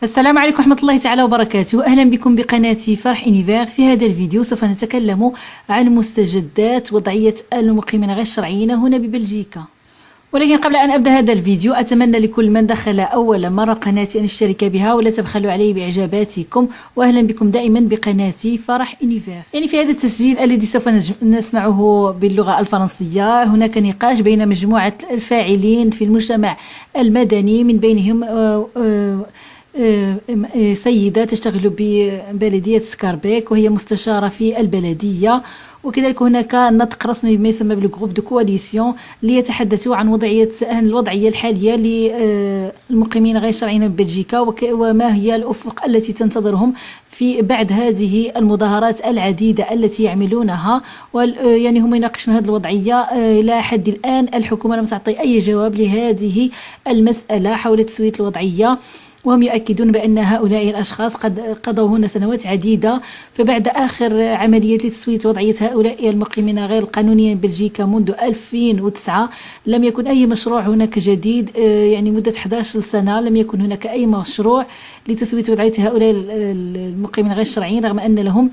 السلام عليكم ورحمة الله تعالى وبركاته. أهلا بكم بقناة فرح إنيفير. في هذا الفيديو سوف نتكلم عن مستجدات وضعية المقيمين غير الشرعيين هنا ببلجيكا. ولكن قبل أن أبدأ هذا الفيديو أتمنى لكل من دخل أول مرة قناتي أن يشترك بها ولا تبخلوا علي بإعجاباتكم، وأهلا بكم دائما بقناتي فرح إنيفير. يعني في هذا التسجيل الذي سوف نسمعه باللغة الفرنسية هناك نقاش بين مجموعة الفاعلين في المجتمع المدني، من بينهم سيدة تشتغل ببلدية سكاربيك وهي مستشارة في البلدية، وكذلك هناك نطق رسمي بما يسمى بالجروب دو كواليسيون ليتحدثوا عن الوضعية الحالية للمقيمين غير الشرعيين ببلجيكا، وما هي الأفق التي تنتظرهم في بعد هذه المظاهرات العديدة التي يعملونها. يعني هم يناقشون هذه الوضعية. إلى حد الآن الحكومة لم تعطي أي جواب لهذه المسألة حول تسوية الوضعية، وهم يؤكدون بأن هؤلاء الأشخاص قد قضوا هنا سنوات عديدة. فبعد آخر عملية لتسوية وضعية هؤلاء المقيمين غير القانونيين بلجيكا منذ 2009 لم يكن أي مشروع هناك جديد. يعني مدة 11 سنة لم يكن هناك أي مشروع لتسوية وضعية هؤلاء المقيمين غير الشرعيين، رغم أن لهم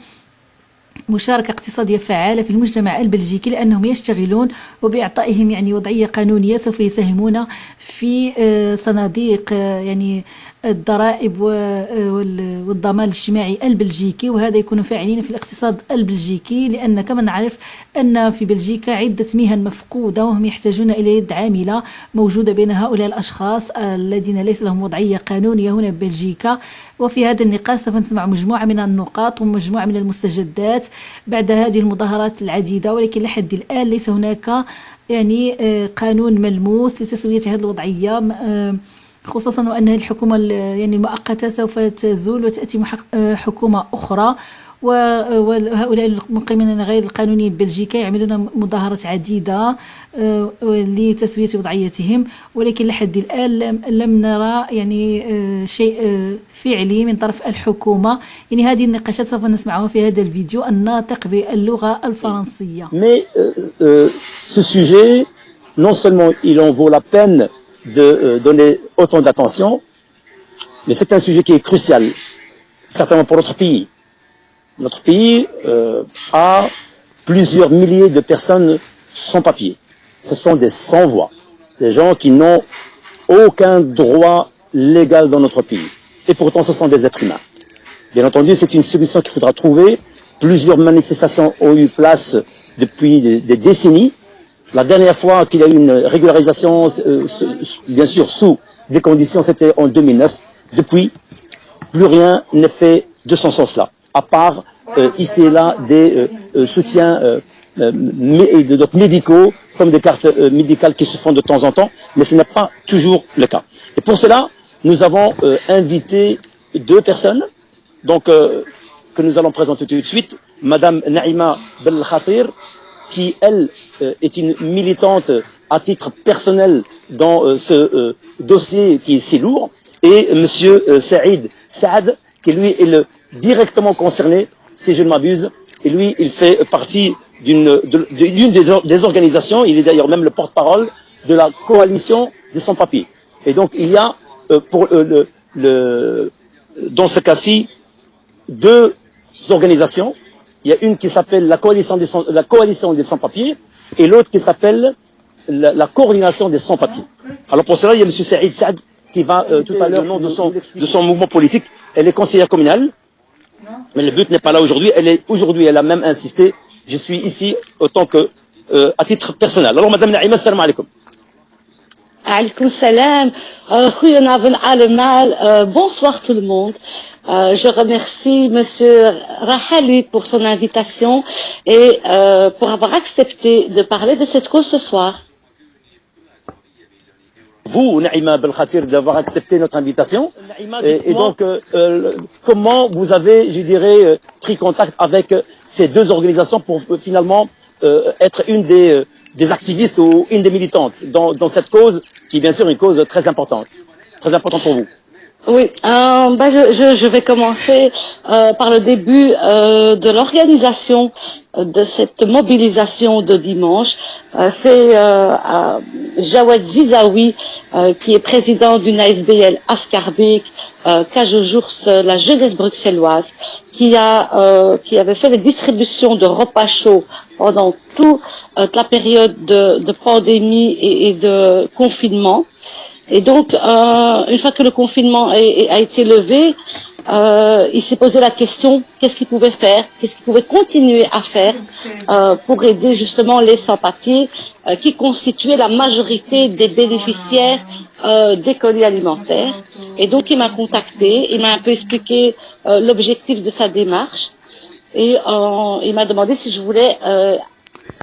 مشاركة اقتصادية فعالة في المجتمع البلجيكي، لأنهم يشتغلون، وبإعطائهم يعني وضعية قانونية سوف يساهمون في صناديق يعني الضرائب والضمان الاجتماعي البلجيكي، وهذا يكون فاعلين في الاقتصاد البلجيكي، لأن كما نعرف أن في بلجيكا عدة مهن مفقودة وهم يحتاجون إلى يد عاملة موجودة بين هؤلاء الأشخاص الذين ليس لهم وضعية قانونية هنا ببلجيكا. وفي هذا النقاش سوف نسمع مجموعة من النقاط ومجموعة من المستجدات بعد هذه المظاهرات العديدة، ولكن لحد الآن ليس هناك يعني قانون ملموس لتسوية هذه الوضعية، خصوصا وأن الحكومة يعني المؤقتة سوف تزول وتأتي حكومة أخرى، وهؤلاء المقيمين غير القانونيين ببلجيكا يعملون مظاهرات عديدة لتسوية وضعيتهم، ولكن لحد الآن لم نرى يعني شيء فعلي من طرف الحكومة. يعني هذه النقاشات سوف نسمعها في هذا الفيديو الناطق باللغة الفرنسية. Mais ce sujet, non seulement il en vaut la peine de donner autant d'attention, mais c'est un sujet qui est crucial, certainement pour notre pays. Notre pays a plusieurs milliers de personnes sans papier. Ce sont des sans-voix, des gens qui n'ont aucun droit légal dans notre pays. Et pourtant, ce sont des êtres humains. Bien entendu, c'est une solution qu'il faudra trouver. Plusieurs manifestations ont eu place depuis des décennies. La dernière fois qu'il y a eu une régularisation, bien sûr sous des conditions, c'était en 2009. Depuis, plus rien n'est fait de ce sens-là, à part ici et là des soutiens médicaux, comme des cartes médicales qui se font de temps en temps, mais ce n'est pas toujours le cas. Et pour cela, nous avons invité deux personnes, donc que nous allons présenter tout de suite. Madame Naïma Belkhatir, qui elle est une militante à titre personnel dans ce dossier qui est si lourd, et Monsieur Saïd Saad, qui lui est directement concerné, si je ne m'abuse, et lui il fait partie d'une des organisations, il est d'ailleurs même le porte-parole de la coalition des sans-papiers. Et donc il y a dans ce cas-ci deux organisations. Il y a une qui s'appelle la coalition des sans-papiers et l'autre qui s'appelle la coordination des sans-papiers. Alors pour cela, il y a M. Saïd Saad qui va tout à l'heure, au nom de son mouvement politique. Elle est conseillère communale, mais le but n'est pas là aujourd'hui. Elle a même insisté. Je suis ici autant que à titre personnel. Alors Madame Naïma, salam alaikum. Alaikum salam. Goedenavond allemaal. Bonsoir tout le monde. Je remercie Monsieur Rahali pour son invitation et pour avoir accepté de parler de cette cause ce soir. Vous, Naïma Belkhatir, d'avoir accepté notre invitation. Et donc, comment vous avez, je dirais, pris contact avec ces deux organisations pour finalement être une des activistes ou une des militantes dans cette cause, qui est bien sûr une cause très importante pour vous? Oui, je vais commencer par le début de l'organisation de cette mobilisation de dimanche. C'est Jawad Zizaoui, qui est président d'une ASBL à Schaerbeek, Cajojours, la jeunesse bruxelloise, qui avait fait des distributions de repas chauds pendant toute la période de pandémie et de confinement. Et donc, une fois que le confinement a été levé, il s'est posé la question, qu'est-ce qu'il pouvait faire, qu'est-ce qu'il pouvait continuer à faire pour aider justement les sans-papiers qui constituaient la majorité des bénéficiaires des colis alimentaires. Et donc, il m'a contacté, il m'a un peu expliqué l'objectif de sa démarche et il m'a demandé si je voulais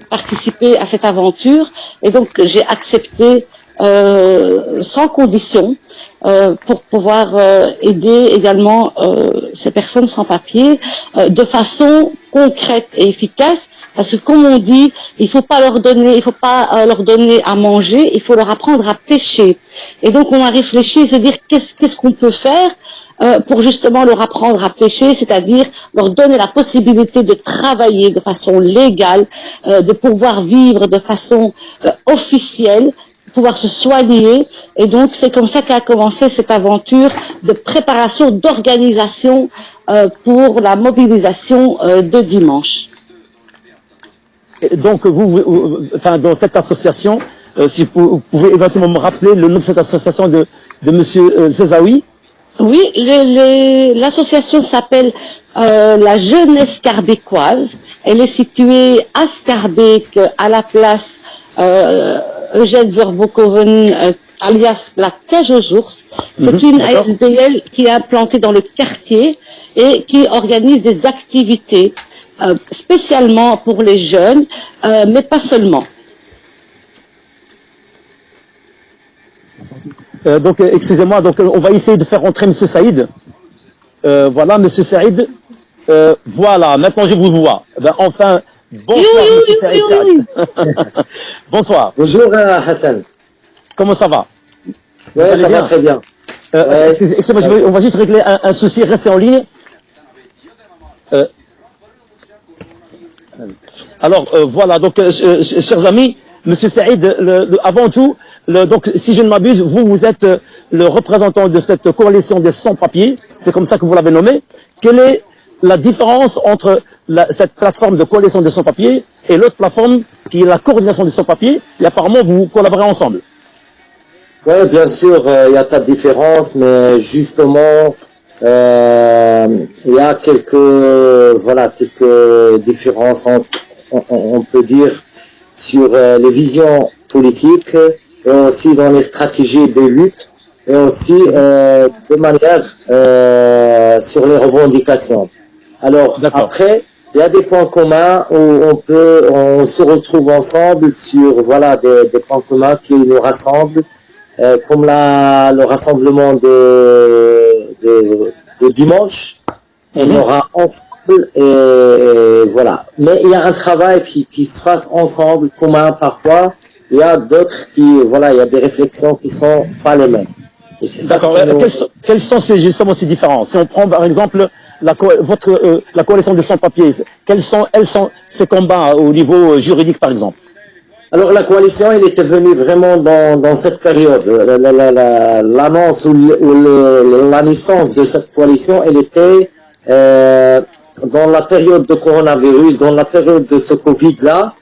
participer à cette aventure. Et donc, j'ai accepté sans condition pour pouvoir aider également ces personnes sans papier de façon concrète et efficace, parce que comme on dit, il faut pas leur donner à manger, il faut leur apprendre à pêcher. Et donc on a réfléchi à se dire qu'est-ce qu'on peut faire pour justement leur apprendre à pêcher, c'est-à-dire leur donner la possibilité de travailler de façon légale, de pouvoir vivre de façon officielle, pouvoir se soigner. Et donc c'est comme ça qu'a commencé cette aventure de préparation, d'organisation pour la mobilisation de dimanche. Et donc enfin dans cette association, si vous pouvez éventuellement me rappeler le nom de cette association de Monsieur Zizaoui. Oui, l'association s'appelle la jeunesse schaerbécoise. Elle est située à Schaerbeek, à la place Eugène Verboeckhoven, alias la Cajojours. C'est une ASBL qui est implantée dans le quartier et qui organise des activités spécialement pour les jeunes, mais pas seulement. Donc, excusez-moi, donc on va essayer de faire rentrer Monsieur Saïd. Voilà, Monsieur Saïd. Voilà, maintenant je vous vois. Ben, enfin, bonsoir, Monsieur Saïd. Bonsoir. Bonjour Hassan. Comment ça va? Ouais, ça va très bien. Excusez-moi, on va juste régler un souci. Restez en ligne. Alors, voilà, donc, chers amis, Monsieur Saïd, avant tout, donc, si je ne m'abuse, vous êtes le représentant de cette coalition des sans-papiers, c'est comme ça que vous l'avez nommé. Quelle est la différence entre cette plateforme de coalition des sans-papiers et l'autre plateforme qui est la coordination des sans-papiers? Et apparemment, vous collaborez ensemble. Oui, bien sûr, il y a pas de différence, mais justement, il y a quelques différences, on peut dire, sur les visions politiques, et aussi dans les stratégies de lutte, et aussi de manière sur les revendications. Alors après, il y a des points communs où on se retrouve ensemble sur des points communs qui nous rassemblent, comme le rassemblement de dimanche. On aura ensemble et voilà. Mais il y a un travail qui se fasse ensemble, commun parfois. Il y a d'autres il y a des réflexions qui sont pas les mêmes. D'accord. Quelles sont justement ces différences? Si on prend par exemple la coalition des sans-papiers, quels sont ces combats au niveau juridique par exemple? Alors la coalition, elle était venue vraiment dans cette période. L'annonce ou la naissance de cette coalition, elle était dans la période de coronavirus, dans la période de ce Covid-là.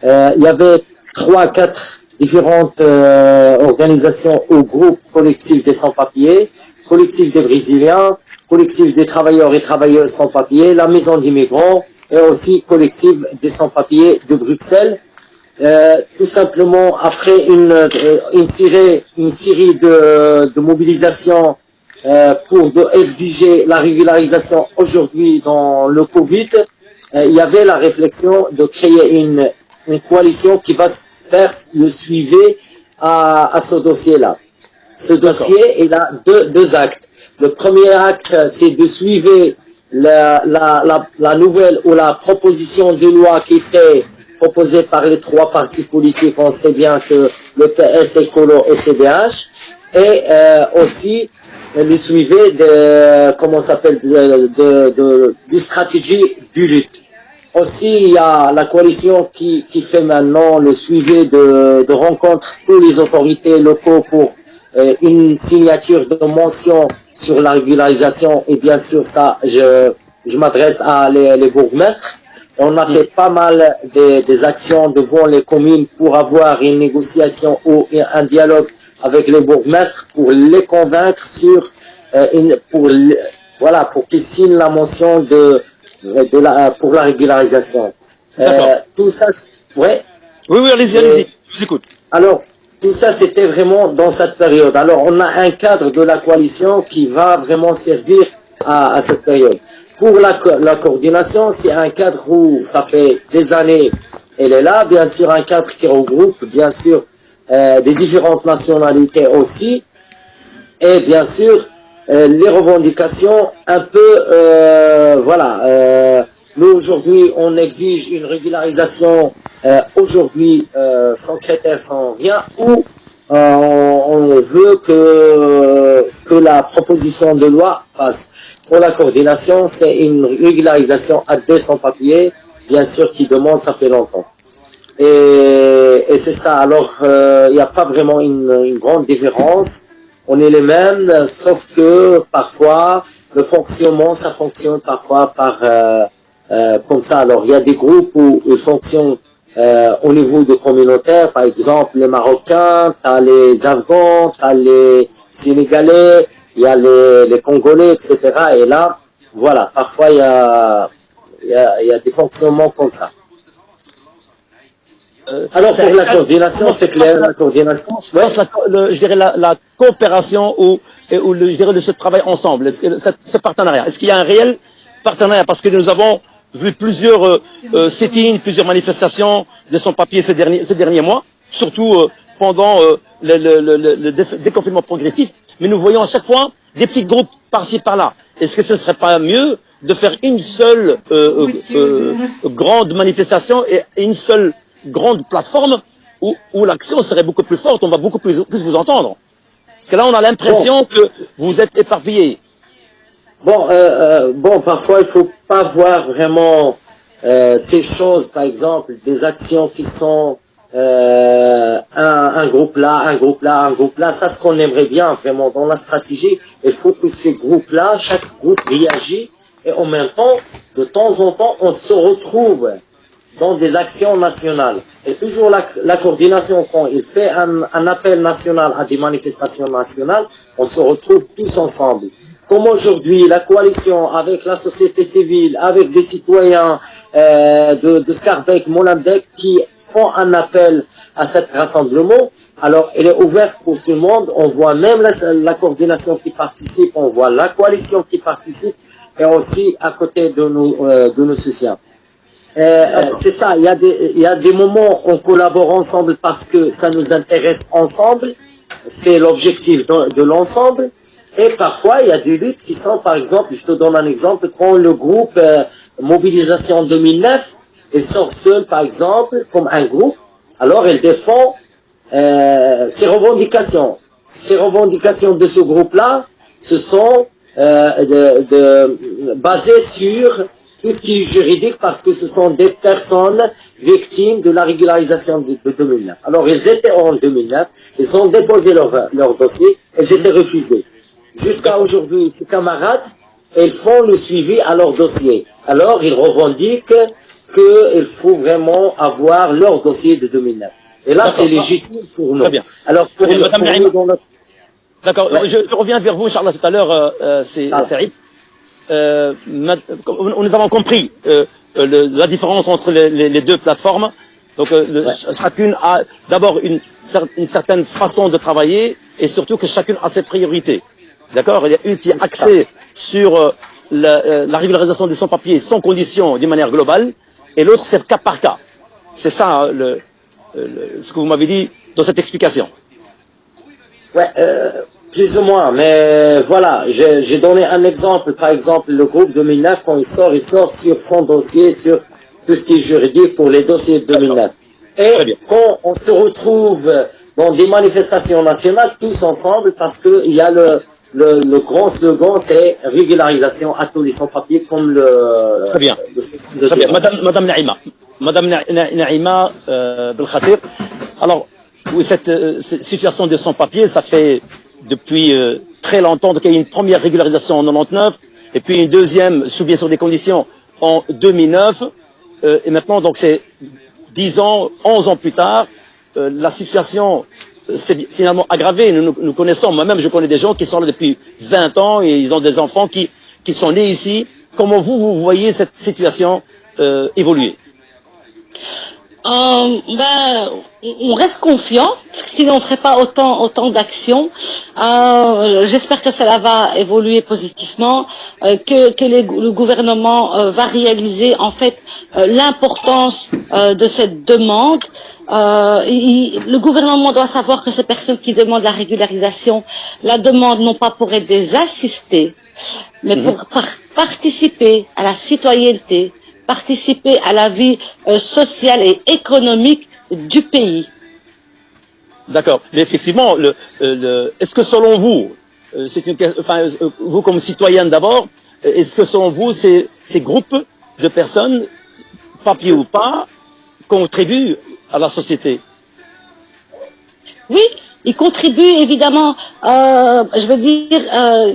Il y avait 3-4 différentes organisations ou groupes collectifs des sans-papiers, collectif des Brésiliens, collectif des travailleurs et travailleuses sans-papiers, la maison des migrants et aussi collectif des sans-papiers de Bruxelles. Tout simplement après une série de mobilisations pour exiger la régularisation aujourd'hui dans le Covid, il y avait la réflexion de créer une coalition qui va faire le suivi à ce dossier-là. Ce dossier, il a deux actes. Le premier acte, c'est de suivre la nouvelle ou la proposition de loi qui était proposée par les trois partis politiques. On sait bien que le PS, Écolo et CDH, et aussi le suivi de stratégie du lutte. aussi, il y a la coalition qui fait maintenant le suivi de rencontres tous les autorités locaux pour une signature de mention sur la régularisation. Et bien sûr, ça, je m'adresse à les bourgmestres. On a fait pas mal des actions devant les communes pour avoir une négociation ou un dialogue avec les bourgmestres pour les convaincre sur pour qu'ils signent la mention pour la régularisation. Tout ça, ouais. Oui, allez-y, je vous écoute. Alors, tout ça, c'était vraiment dans cette période. Alors, on a un cadre de la coalition qui va vraiment servir à cette période. Pour la coordination, c'est un cadre où ça fait des années, elle est là. Bien sûr, un cadre qui regroupe, bien sûr, des différentes nationalités aussi. Et bien sûr, les revendications un peu, nous aujourd'hui, on exige une régularisation aujourd'hui sans critères, sans rien, ou on veut que la proposition de loi passe. Pour la coordination, c'est une régularisation à 200 papiers, bien sûr, qui demande, ça fait longtemps. Et c'est ça. Alors, il n'y a pas vraiment une grande différence. On est les mêmes, sauf que parfois, le fonctionnement, ça fonctionne parfois comme ça. Alors, il y a des groupes où ils fonctionnent au niveau de communautaire, par exemple les Marocains, t'as les Afghans, t'as les Sénégalais, il y a les Congolais, etc. Et là, voilà, parfois il y a des fonctionnements comme ça. Alors pour la coordination, c'est clair, la coordination. Je dirais la coopération ou je dirais ce travail ensemble, ce partenariat. Est-ce qu'il y a un réel partenariat? Parce que nous avons vu plusieurs sit-ins, plusieurs manifestations de son papier ces derniers mois, surtout pendant le déconfinement progressif. Mais nous voyons à chaque fois des petits groupes par-ci par-là. Est-ce que ce ne serait pas mieux de faire une seule grande manifestation et une seule grande plateforme où l'action serait beaucoup plus forte, on va beaucoup plus vous entendre? Parce que là, on a l'impression que vous êtes éparpillés. Bon, parfois, il faut pas voir vraiment ces choses, par exemple, des actions qui sont un groupe là, un groupe là, un groupe là. Ça, ce qu'on aimerait bien vraiment dans la stratégie. Il faut que ces groupes-là, chaque groupe réagit et en même temps, de temps en temps, on se retrouve dans des actions nationales. Et toujours la coordination, quand il fait un appel national à des manifestations nationales, on se retrouve tous ensemble. Comme aujourd'hui, la coalition avec la société civile, avec des citoyens de Schaerbeek, Molenbeek, qui font un appel à cet rassemblement, alors elle est ouverte pour tout le monde. On voit même la coordination qui participe, on voit la coalition qui participe, et aussi à côté de nos soutiens. C'est ça, il y a des moments où on collabore ensemble parce que ça nous intéresse ensemble, c'est l'objectif de l'ensemble, et parfois il y a des luttes qui sont, par exemple, je te donne un exemple, quand le groupe Mobilisation 2009, il sort seul, par exemple, comme un groupe, alors il défend ses revendications. Ces revendications de ce groupe-là, ce sont basées sur tout ce qui est juridique, parce que ce sont des personnes victimes de la régularisation de 2009. Alors, ils étaient en 2009, ils ont déposé leur dossier, ils étaient refusés. Jusqu'à aujourd'hui, ces camarades, ils font le suivi à leur dossier. Alors, ils revendiquent qu'il faut vraiment avoir leur dossier de 2009. Et là, c'est légitime pour nous. Très bien. Alors, pour Madame Naïma. D'accord, ouais. Je reviens vers vous, Inch'Allah, tout à l'heure, c'est Rip. Nous avons compris la différence entre les deux plateformes. Donc, chacune a d'abord une certaine façon de travailler, et surtout que chacune a ses priorités. D'accord? Il y a une qui est axée sur la régularisation des sans-papiers sans condition d'une manière globale, et l'autre c'est cas par cas. C'est ça hein, ce que vous m'avez dit dans cette explication. Ouais, plus ou moins, mais voilà, j'ai donné un exemple. Par exemple, le groupe 2009, quand il sort sur son dossier, sur tout ce qui est juridique pour les dossiers de 2009. Et quand on se retrouve dans des manifestations nationales, tous ensemble, parce qu'il y a le grand slogan, c'est régularisation à tous les sans-papiers, comme le... Très bien. Très bien. Madame Naïma Belkhatir, alors, oui, cette situation de sans-papiers, ça fait depuis très longtemps qu'il y a eu une première régularisation en 99, et puis une deuxième, sous bien sûr des conditions, en 2009, et maintenant, donc c'est 10 ans, 11 ans plus tard, la situation s'est finalement aggravée. Nous connaissons, moi-même je connais des gens qui sont là depuis 20 ans et ils ont des enfants qui sont nés ici. Comment vous voyez cette situation évoluer? On reste confiant, parce que sinon on ne ferait pas autant d'actions. J'espère que cela va évoluer positivement, que le gouvernement va réaliser en fait l'importance de cette demande. Le gouvernement doit savoir que ces personnes qui demandent la régularisation la demandent non pas pour être des assistés, mais pour participer à la citoyenneté, participer à la vie sociale et économique du pays. D'accord. Mais effectivement, est-ce que selon vous, vous comme citoyenne d'abord, est-ce que selon vous, ces groupes de personnes, papier ou pas, contribuent à la société? Oui, ils contribuent évidemment, je veux dire,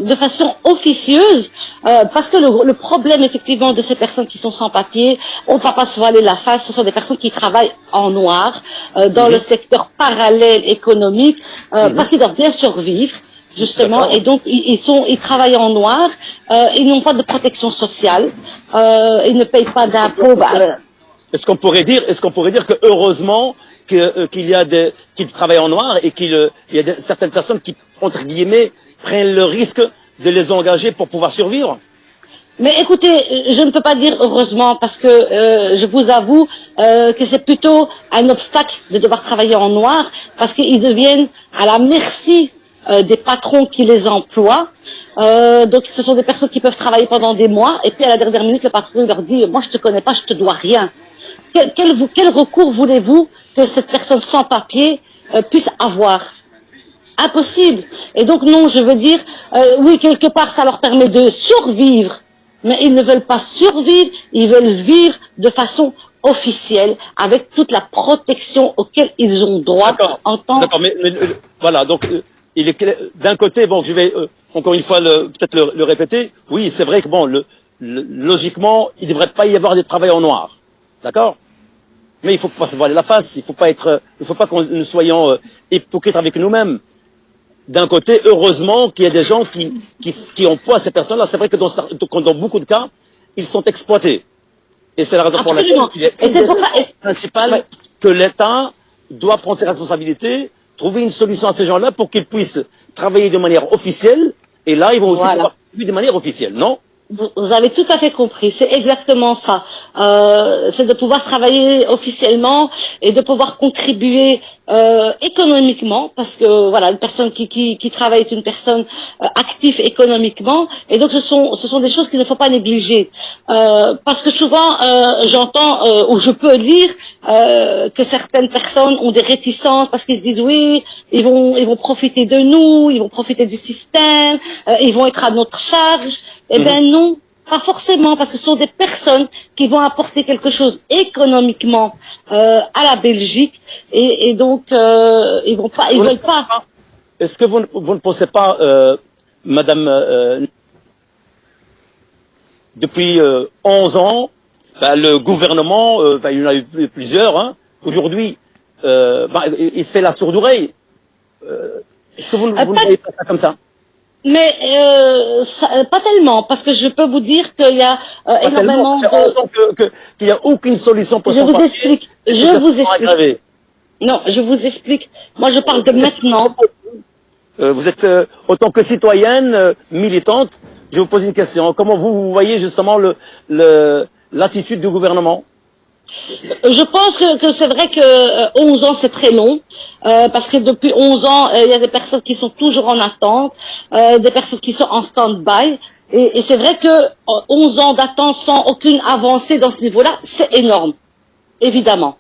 de façon officieuse, parce que le problème effectivement de ces personnes qui sont sans papier, on ne va pas se voiler la face, ce sont des personnes qui travaillent en noir, dans le secteur parallèle économique, parce qu'ils doivent bien survivre. Justement, et donc ils travaillent en noir, ils n'ont pas de protection sociale, ils ne payent pas d'impôts. Est-ce qu'on pourrait dire que heureusement qu'ils travaillent en noir et qu'il y a certaines personnes qui, entre guillemets, prennent le risque de les engager pour pouvoir survivre? Mais écoutez, je ne peux pas dire heureusement parce que je vous avoue que c'est plutôt un obstacle de devoir travailler en noir parce qu'ils deviennent à la merci des patrons qui les emploient. Donc ce sont des personnes qui peuvent travailler pendant des mois et puis à la dernière minute le patron leur dit moi je te connais pas, je te dois rien. Quel recours voulez-vous que cette personne sans papier puisse avoir? Impossible. Et donc non, je veux dire, oui, quelque part ça leur permet de survivre, mais ils ne veulent pas survivre, ils veulent vivre de façon officielle, avec toute la protection auquel ils ont droit en tant... D'accord, mais voilà, donc il est d'un côté, bon, je vais encore une fois peut-être le répéter, oui, c'est vrai que bon, logiquement, il ne devrait pas y avoir de travail en noir. D'accord? Mais il ne faut pas se voiler la face, il ne faut pas que nous soyons hypocrites avec nous-mêmes. D'un côté, heureusement qu'il y a des gens qui emploient ces personnes-là. C'est vrai que dans beaucoup de cas, ils sont exploités. Et c'est la raison pour laquelle il est principal que l'État doit prendre ses responsabilités, trouver une solution à ces gens-là pour qu'ils puissent travailler de manière officielle. Et là, ils vont aussi pouvoir travailler de manière officielle, non? Vous avez tout à fait compris, c'est exactement ça. C'est de pouvoir travailler officiellement et de pouvoir contribuer économiquement, parce que voilà, une personne qui travaille est une personne active économiquement, et donc ce sont des choses qu'il ne faut pas négliger. Parce que souvent j'entends ou je peux lire que certaines personnes ont des réticences parce qu'ils se disent oui, ils vont profiter de nous, ils vont profiter du système, ils vont être à notre charge. Eh bien non, pas forcément, parce que ce sont des personnes qui vont apporter quelque chose économiquement à la Belgique, et donc ils veulent pas. Est-ce que vous ne pensez pas, Madame, depuis 11 ans, le gouvernement, il y en a eu plusieurs, hein, aujourd'hui, il fait la sourde oreille. Est-ce que vous ne voyez pas ça comme ça? Mais pas tellement, parce que je peux vous dire qu'il y a énormément qu'il n'y a aucune solution pour Je vous explique. Non, je vous explique. Moi, je parle de maintenant. Vous êtes, autant que citoyenne, militante, je vous pose une question. Comment vous voyez justement l'attitude du gouvernement? Je pense que c'est vrai que 11 ans c'est très long, parce que depuis 11 ans il y a des personnes qui sont toujours en attente, des personnes qui sont en stand-by, et c'est vrai que 11 ans d'attente sans aucune avancée dans ce niveau-là, c'est énorme, évidemment.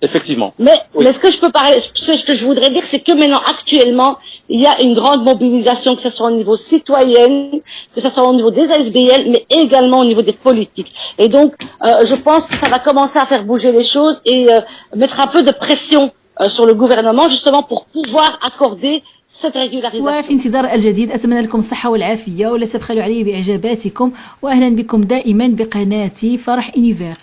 Effectivement. Mais ce que je peux parler, ce que je voudrais dire, c'est que maintenant, actuellement, il y a une grande mobilisation, que ce soit au niveau citoyen, que ce soit au niveau des SBL, mais également au niveau des politiques. Et donc, je pense que ça va commencer à faire bouger les choses et mettre un peu de pression sur le gouvernement, justement, pour pouvoir accorder cette régularisation. وفي انتظار الجديد أتمنى لكم الصحة والعافية ولا تبخلوا علي بإعجاباتكم، وأهلا بكم دائما بقناة فرح إونيفير.